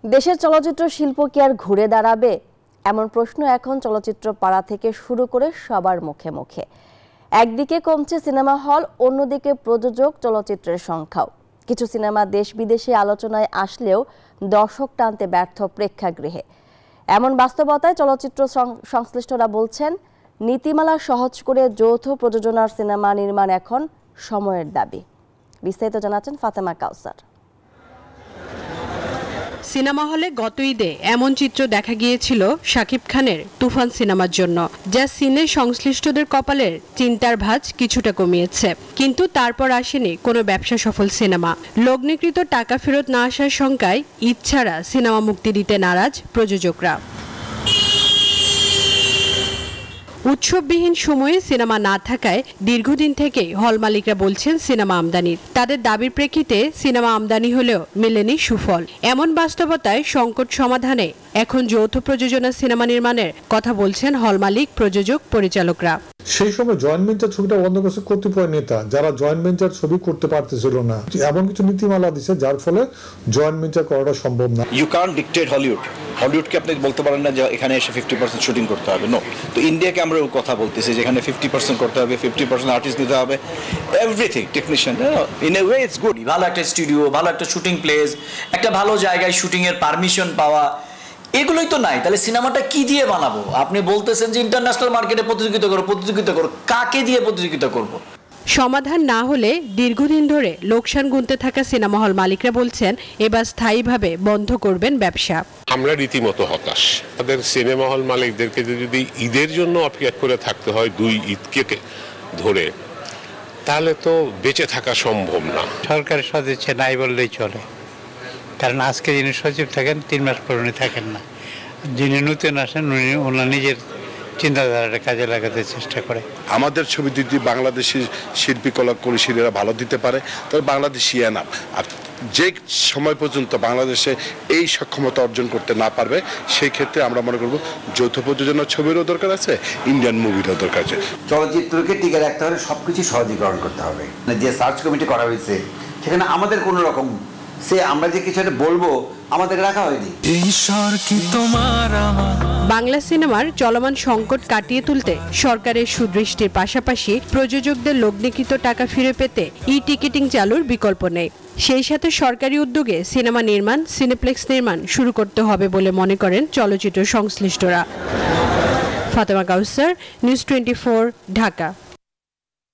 দেশের চলচ্চিত্র শিল্প কি আর ঘুরে দাঁড়াবে এমন প্রশ্ন এখন চলচ্চিত্র পাড়া থেকে শুরু করে সবার মুখে মুখে। একদিকে কমছে সিনেমা হল, অন্যদিকে প্রযোজক, চলচ্চিত্রের সংখ্যাও। কিছু সিনেমা দেশ বিদেশে আলোচনায় আসলেও দর্শক টানতে ব্যর্থ প্রেক্ষাগৃহে। এমন বাস্তবতায় চলচ্চিত্র সংশ্লিষ্টরা বলছেন, নীতিমালা সহজ করে যৌথ প্রযোজনার সিনেমা নির্মাণ এখন সময়ের দাবি। বিস্তারিত জানাচ্ছেন ফাতেমা কাউসার। সিনেমা হলে গত ঈদে এমন চিত্র দেখা গিয়েছিল শাকিব খানের তুফান সিনেমার জন্য, যা সিনে সংশ্লিষ্টদের কপালের চিন্তার ভাঁজ কিছুটা কমিয়েছে। কিন্তু তারপর আসেনি কোনো ব্যবসা সফল সিনেমা। লগ্নিকৃত টাকা ফেরত না আসার শঙ্কায় ঈদ ছাড়া সিনেমা মুক্তি দিতে নারাজ প্রযোজকরা। উৎসববিহীন সময়ে সিনেমা না থাকায় দীর্ঘদিন থেকে হল মালিকরা বলছেন সিনেমা আমদানির। তাদের দাবির প্রেক্ষিতে সিনেমা আমদানি হলেও মেলেনি সুফল। এমন বাস্তবতায় সংকট সমাধানে এখন যৌথ প্রযোজনা সিনেমা নির্মাণের কথা বলছেন হল মালিক, প্রযোজক, পরিচালকরা। সেই সময় জয়েন্ট ভেঞ্চার ছবিটা বন্ধ করেছে কতিপয় নেতা, যারা জয়েন্ট ভেঞ্চার ছবি করতে পারতেছিল না। এমন কিছু নীতিমালা দিচ্ছে যার ফলে জয়েন্ট ভেঞ্চার করাটা সম্ভব না। ইউ কান্ট ডিক্টেট হলিউডকে আপনি বলতে পারেন না যে এখানে এসে 50% শুটিং করতে হবে। নো, তো ইন্ডিয়াকে আমরা কথা বলতেছি যে এখানে 50% করতে হবে, 50% আর্টিস্ট নিতে হবে, everything technician. In a way it's good. ভালো একটা স্টুডিও, ভালো একটা শুটিং প্লেস, একটা ভালো জায়গায় শুটিং এর পারমিশন পাওয়া, এগুলোই তো নাই। তাহলে সিনেমাটা কি দিয়ে বানাবো? আপনি বলতেছেন যে ইন্টারন্যাশনাল মার্কেটে প্রতিযোগিতা করো, কাকে দিয়ে প্রতিযোগিতা করব? সমাধান না হলে দীর্ঘদিন ধরে লোকসান গুনতে থাকা সিনেমা হল মালিকরা বলছেন এবার স্থায়ীভাবে বন্ধ করবেন ব্যবসা। আমরা রীতিমতো হতাশ। তাদের সিনেমা হল মালিকদেরকে যদি ঈদের জন্য অপেক্ষা করে থাকতে হয় 2 ঈদকে ধরে, তাহলে তো বেঁচে থাকা সম্ভব না। সরকারের সদিচ্ছ নাই বললেই চলে, কারণ আজকে যিনি সচিব থাকেন 3 মাস পর উনি থাকেন না। যিনি নতুন আসেন উনি ওনার নিজের চিন্তাধারাটা কাজে লাগাতে চেষ্টা করে। আমাদের ছবি যদি বাংলাদেশি শিল্পী কলা কৌশলীরা ভালো দিতে পারে তাহলে বাংলাদেশি এনাম। আর যে সময় পর্যন্ত বাংলাদেশে এই সক্ষমতা অর্জন করতে না পারবে, সেই ক্ষেত্রে আমরা মনে করব যৌথ প্রযোজনার ছবিরও দরকার আছে, ইন্ডিয়ান মুভিরও দরকার আছে। চলচ্চিত্রকে টিকে রাখতে হলে সবকিছু সহজীকরণ করতে হবে। যে সার্চ কমিটি করা হয়েছে সেখানে আমাদের কোনো রকম আমরা যে কিছু একটা বলবো আমাদের রাখা হয়নি। বাংলা সিনেমার চলমান সংকট কাটিয়ে তুলতে সরকারের সুদৃষ্টির পাশাপাশি প্রযোজকদের লগ্নিকৃত টাকা ফিরে পেতে টিকিটিং চালুর বিকল্প নেই। সেই সাথে সরকারি উদ্যোগে সিনেমা নির্মাণ, সিনেপ্লেক্স নির্মাণ শুরু করতে হবে বলে মনে করেন চলচ্চিত্র সংশ্লিষ্টরা। ফাতেমা কাউসার, নিউজ 24, ঢাকা।